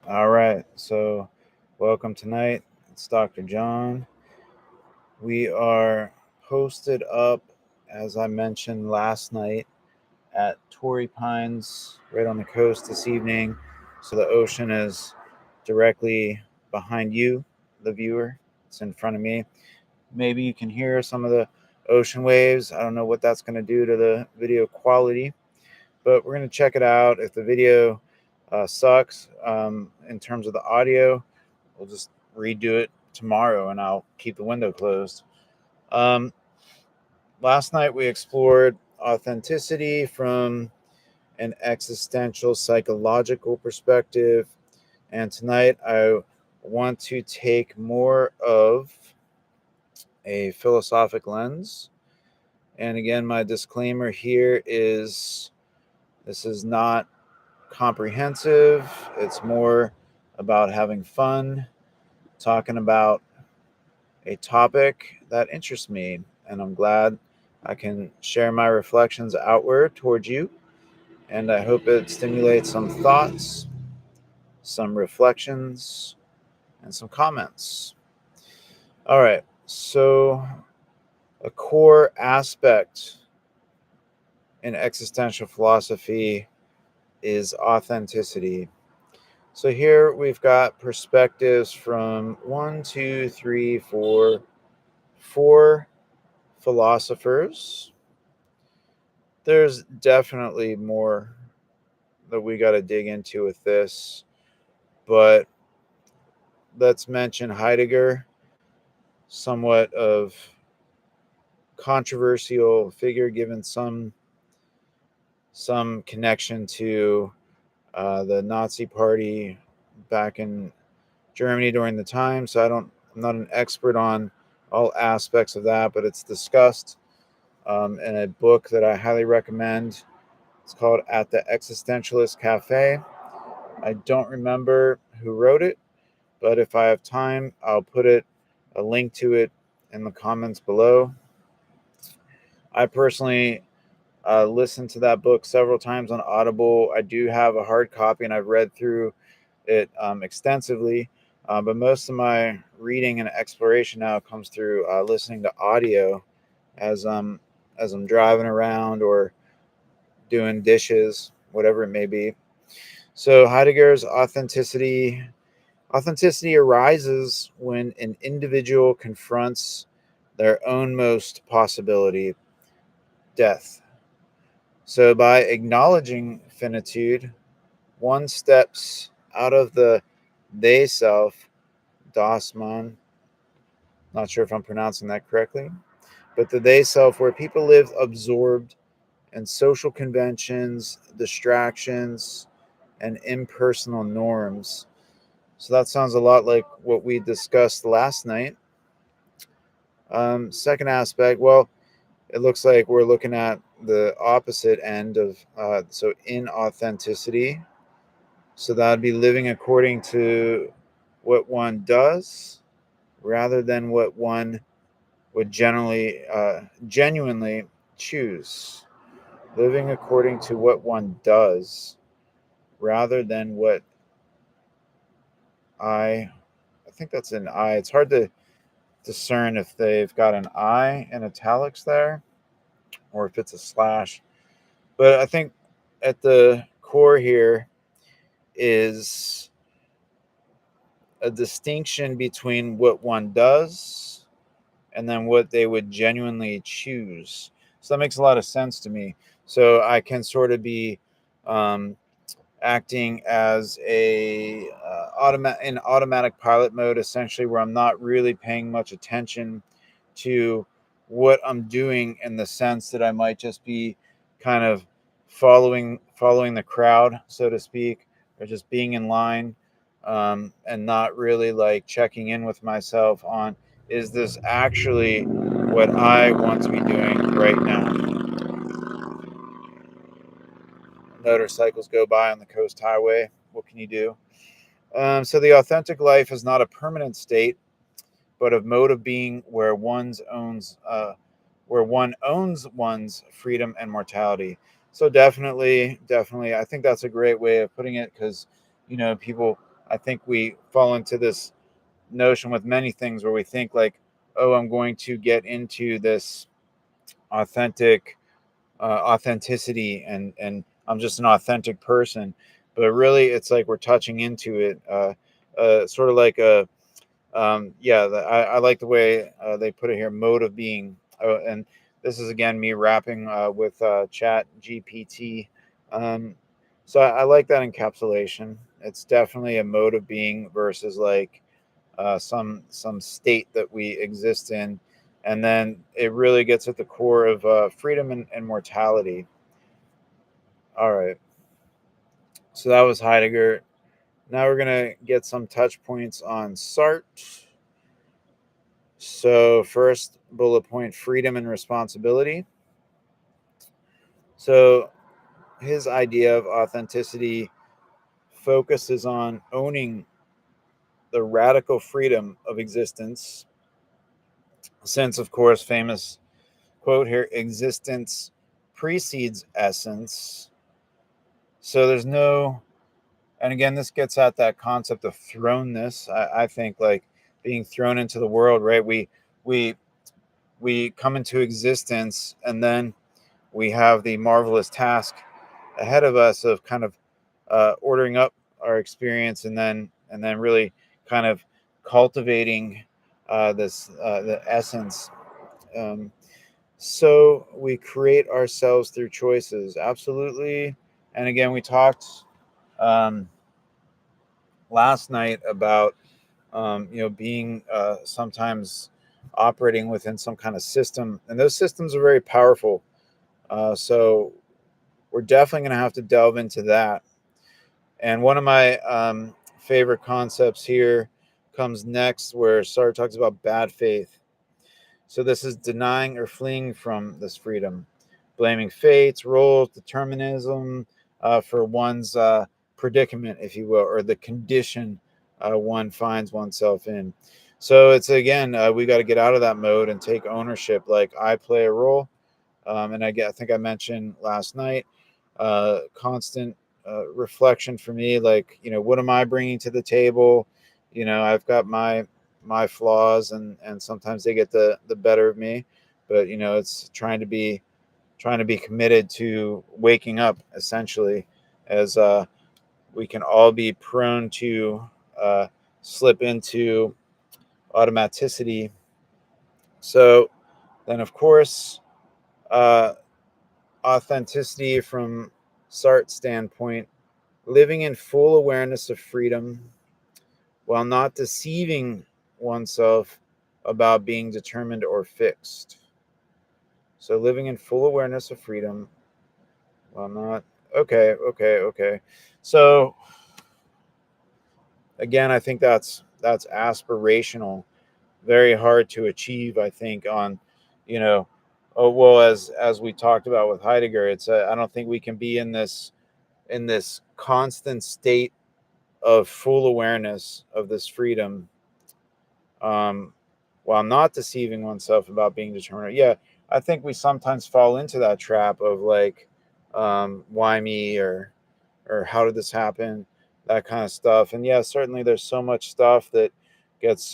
All right, so welcome tonight. It's Dr. John. We are hosted up, as I mentioned last night, at Torrey Pines, right on the coast this evening. So the ocean is directly behind you, the viewer. It's in front of me. Maybe you can hear some of the ocean waves. I don't know what that's going to do to the video quality, but we're going to check it out. If the video sucks in terms of the audio, we'll just redo it tomorrow and I'll keep the window closed. Um, Last night we explored authenticity from an existential psychological perspective, and tonight I want to take more of a philosophic lens. And again, my disclaimer here is this is not comprehensive, it's more about having fun, talking about a topic that interests me, and I'm glad I can share my reflections outward towards you. And I hope it stimulates some thoughts, some reflections, and some comments. All right, so a core aspect in existential philosophy is authenticity. So here we've got perspectives from one, two, three, four philosophers. There's definitely more that we got to dig into with this, but let's mention Heidegger, somewhat of controversial figure given some connection to the Nazi Party back in Germany during the time. So I'm not an expert on all aspects of that, but it's discussed in a book that I highly recommend. It's called At the Existentialist Cafe. I don't remember who wrote it, but if I have time, I'll put a link to it in the comments below. I personally listened to that book several times on Audible. I do have a hard copy, and I've read through it extensively. But most of my reading and exploration now comes through listening to audio as as I'm driving around or doing dishes, whatever it may be. So Heidegger's authenticity arises when an individual confronts their own most possibility, death. So by acknowledging finitude, one steps out of the they self, das Man, not sure if I'm pronouncing that correctly, but the they self where people live absorbed in social conventions, distractions, and impersonal norms. So that sounds a lot like what we discussed last night. Second aspect, well, it looks like we're looking at the opposite end of so inauthenticity. So that'd be living according to what one does rather than what one would genuinely choose. Living according to what one does rather than what I I think that's an I. It's hard to discern if they've got an I in italics there or if it's a slash. But I think at the core here is a distinction between what one does and then what they would genuinely choose. So that makes a lot of sense to me. So I can sort of be um, acting as a in automatic pilot mode, essentially, where I'm not really paying much attention to what I'm doing in the sense that I might just be kind of following the crowd, so to speak, or just being in line, and not really like checking in with myself on is this actually what I want to be doing right now. Motorcycles go by on the coast highway. What can you do? So the authentic life is not a permanent state, but a mode of being where one owns one's freedom and mortality. So definitely, I think that's a great way of putting it because, people. I think we fall into this notion with many things where we think like, oh, I'm going to get into this authentic authenticity, and I'm just an authentic person. But really, it's like we're touching into it, sort of like a I like the way they put it here, mode of being. And this is again me rapping with Chat GPT. Um, so I like that encapsulation. It's definitely a mode of being versus like some state that we exist in, and then it really gets at the core of freedom and mortality. All right, so that was Heidegger. Now we're gonna get some touch points on Sartre. So first bullet point: freedom and responsibility. So his idea of authenticity focuses on owning the radical freedom of existence, since of course famous quote here, existence precedes essence. So there's no, and again, this gets at that concept of thrownness. I think like being thrown into the world, right? We we come into existence, and then we have the marvelous task ahead of us of kind of ordering up our experience, and then really kind of cultivating this the essence. Um, So we create ourselves through choices, absolutely. And again, we talked um, last night about being sometimes operating within some kind of system, and those systems are very powerful. So we're definitely going to have to delve into that. And one of my favorite concepts here comes next, where Sartre talks about bad faith. So this is denying or fleeing from this freedom, blaming fates, roles, determinism for one's predicament, if you will, or the condition one finds oneself in. So it's again, we got to get out of that mode and take ownership. Like I play a role, and I think I mentioned last night, constant reflection for me. Like what am I bringing to the table? I've got my flaws, and sometimes they get the better of me, but it's trying to be committed to waking up, essentially, as we can all be prone to uh, slip into automaticity. So then of course, uh, authenticity from Sartre's standpoint, living in full awareness of freedom while not deceiving oneself about being determined or fixed. So living in full awareness of freedom while not. Okay. So again, I think that's aspirational, very hard to achieve. I think on, you know, oh well, as we talked about with Heidegger, it's I don't think we can be in this constant state of full awareness of this freedom, um, while not deceiving oneself about being determined. Yeah, I think we sometimes fall into that trap of like, why me, or how did this happen, that kind of stuff. And yeah, certainly there's so much stuff that gets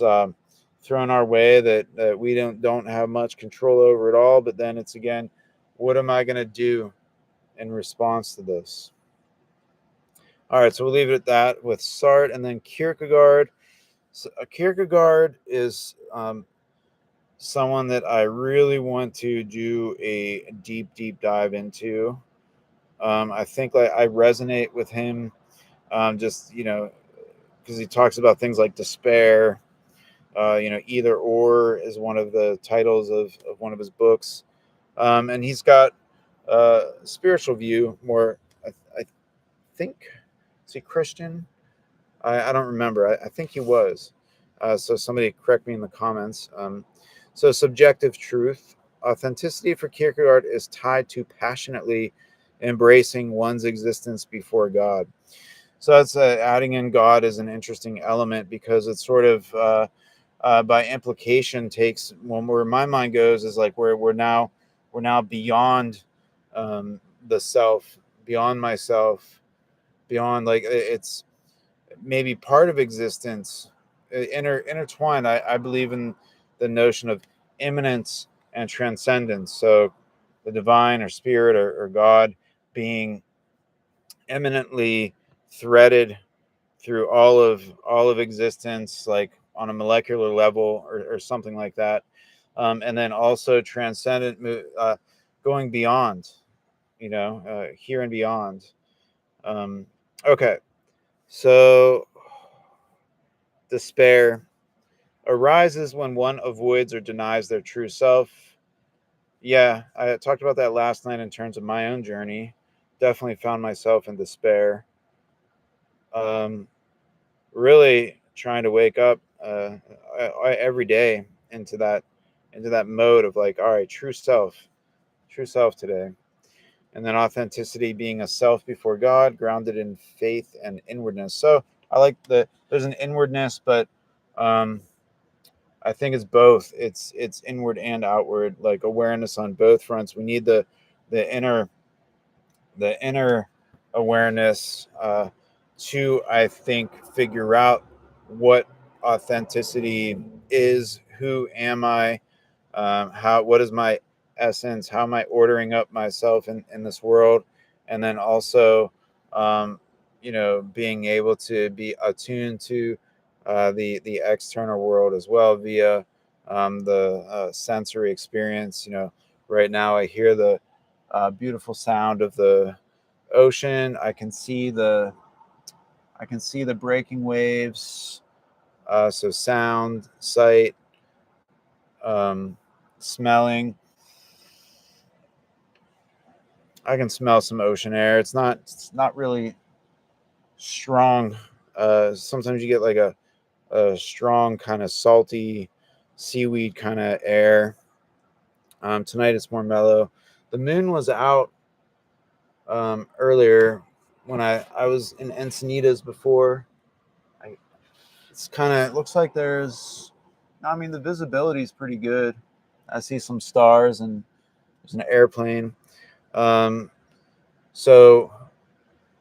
thrown our way that we don't have much control over at all. But then it's again, what am I going to do in response to this? All right, so we'll leave it at that with Sartre, and then Kierkegaard. So, Kierkegaard is someone that I really want to do a deep dive into. I think like I resonate with him, just because he talks about things like despair. Either or is one of the titles of one of his books, and he's got a spiritual view more. I think, is he Christian? I don't remember. I think he was. So somebody correct me in the comments. So subjective truth. Authenticity for Kierkegaard is tied to passionately embracing one's existence before God. So that's adding in God as an interesting element, because it's sort of by implication takes, where my mind goes is like we're now beyond the self, beyond myself, beyond like it's. maybe part of existence, intertwined. I believe in the notion of immanence and transcendence. So the divine or spirit or God being eminently threaded through all of existence, like on a molecular level or something like that, and then also transcendent, going beyond, here and beyond. Um, okay, so despair arises when one avoids or denies their true self. Yeah, I talked about that last night in terms of my own journey. Definitely found myself in despair. Um, really trying to wake up every day into that mode of like, all right, true self today, and then authenticity being a self before God, grounded in faith and inwardness. So I like there's an inwardness, but um, I think it's both. It's inward and outward, like awareness on both fronts. We need the inner the inner awareness to, I think, figure out what authenticity is. Who am I? What is my essence? How am I ordering up myself in this world? And then also, um, being able to be attuned to the external world as well via the sensory experience. Right now I hear the beautiful sound of the ocean. I can see the breaking waves. So sound, sight, um, smelling. I can smell some ocean air. It's not really strong. Sometimes you get like a strong kind of salty seaweed kind of air. Tonight it's more mellow. The moon was out earlier when I was in Encinitas before. I, it's kind of looks like there's. I mean, the visibility is pretty good. I see some stars and there's an airplane. Um, so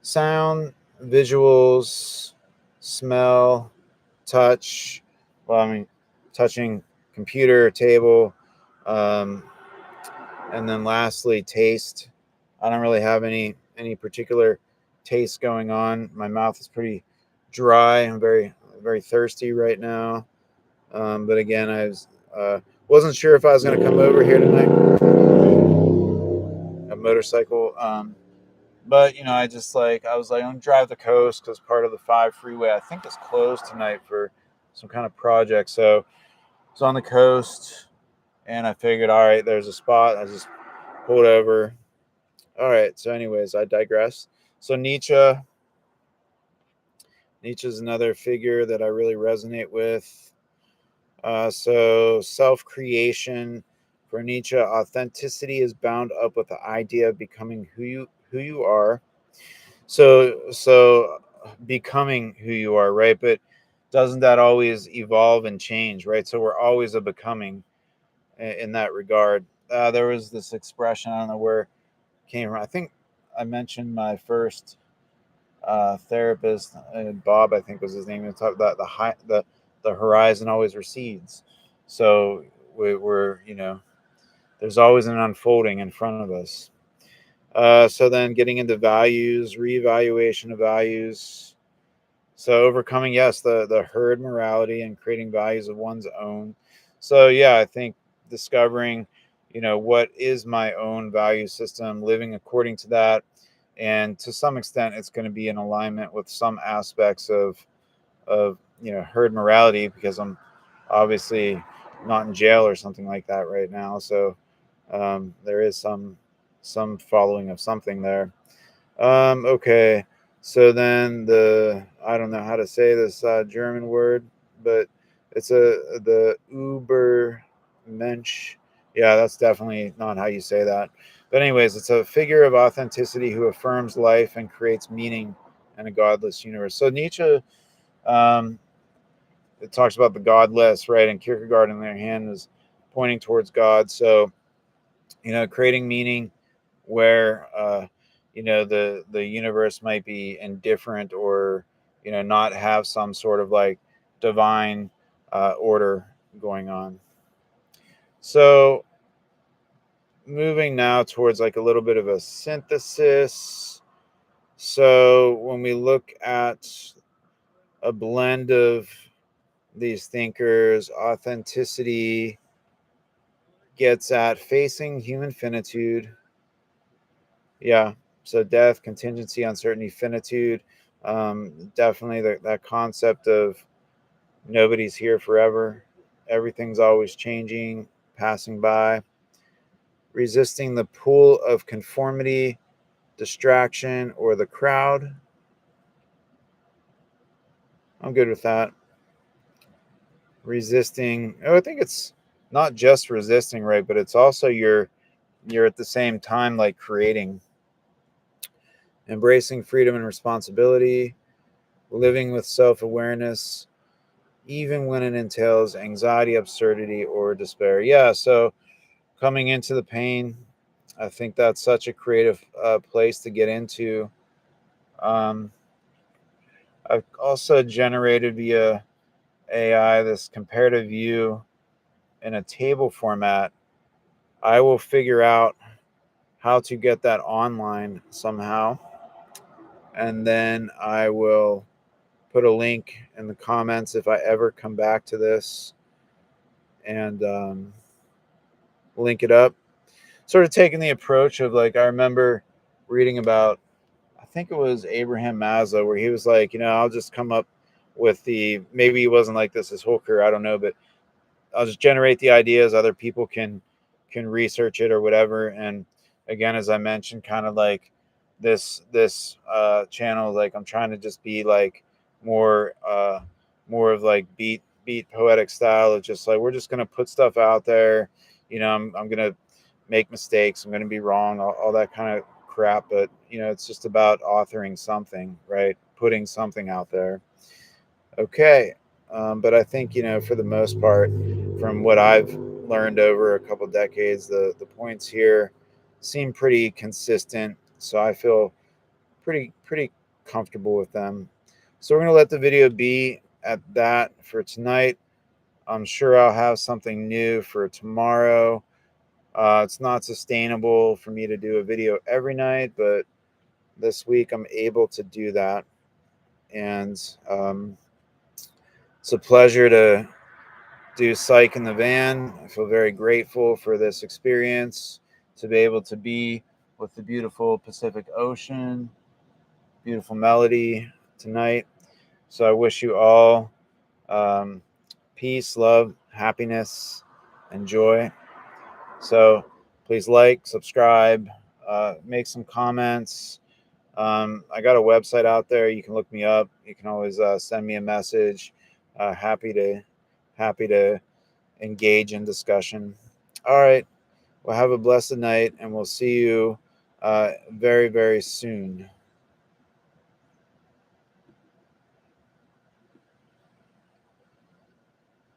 sound, visuals, smell, touch. Well, I mean, touching computer, table, um, and then lastly, taste. I don't really have any particular taste going on. My mouth is pretty dry. I'm very very thirsty right now. But again, wasn't sure if I was going to come over here tonight. A motorcycle. But I was like, I'm gonna drive the coast because part of the 5 freeway I think is closed tonight for some kind of project. So it's on the coast, and I figured, all right, there's a spot. I just pulled over. All right. So, anyways, I digress. So Nietzsche's another figure that I really resonate with. So self-creation for Nietzsche, authenticity is bound up with the idea of becoming who you are. So becoming who you are, right? But doesn't that always evolve and change, right? So we're always a becoming in that regard. There was this expression, I don't know where it came from. I think I mentioned my first therapist, Bob, I think was his name. He talked about the horizon always recedes. So we're there's always an unfolding in front of us. So then getting into values, reevaluation of values. So overcoming, yes, the herd morality and creating values of one's own. So yeah, I think discovering, what is my own value system, living according to that, and to some extent, it's going to be in alignment with some aspects of herd morality because I'm obviously not in jail or something like that right now. So there is some following of something there. Okay, so then I don't know how to say this German word, but it's the Übermensch. Yeah, that's definitely not how you say that. But anyways, it's a figure of authenticity who affirms life and creates meaning in a godless universe. So Nietzsche, um, it talks about the godless, right? And Kierkegaard, in their hand, is pointing towards God. So creating meaning where the universe might be indifferent or not have some sort of like divine order going on. So moving now towards like a little bit of a synthesis. So when we look at a blend of these thinkers, authenticity gets at facing human finitude. Yeah. So death, contingency, uncertainty, finitude. Definitely that concept of nobody's here forever. Everything's always changing, passing by. Resisting the pull of conformity, distraction, or the crowd. I'm good with that. Resisting. Oh, I think it's not just resisting, right? But it's also you're at the same time like creating. Embracing freedom and responsibility, living with self-awareness, even when it entails anxiety, absurdity, or despair. Yeah, so coming into the pain, I think that's such a creative place to get into. Um, I've also generated via AI this comparative view in a table format. I will figure out how to get that online somehow, and then I will put a link in the comments if I ever come back to this and link it up. Sort of taking the approach of like, I remember reading about, I think it was Abraham Maslow, where he was like, I'll just come up with maybe he wasn't like this his whole career, I don't know, but I'll just generate the ideas. Other people can research it or whatever. And again, as I mentioned, kind of like this channel, like I'm trying to just be like more more of like beat poetic style of just like we're just gonna put stuff out there. I'm gonna make mistakes. I'm gonna be wrong. All that kind of crap. But it's just about authoring something, right? Putting something out there. Okay. But I think, for the most part, from what I've learned over a couple decades, the points here seem pretty consistent. So I feel pretty comfortable with them. So we're going to let the video be at that for tonight. I'm sure I'll have something new for tomorrow. It's not sustainable for me to do a video every night, but this week I'm able to do that. And it's a pleasure to do Psych in the Van. I feel very grateful for this experience, to be able to be with the beautiful Pacific Ocean, beautiful melody tonight. So I wish you all um, peace, love, happiness, and joy. So please like, subscribe, make some comments. I got a website out there. You can look me up. You can always send me a message. Happy to engage in discussion. All right. Well, have a blessed night, and we'll see you very, very soon.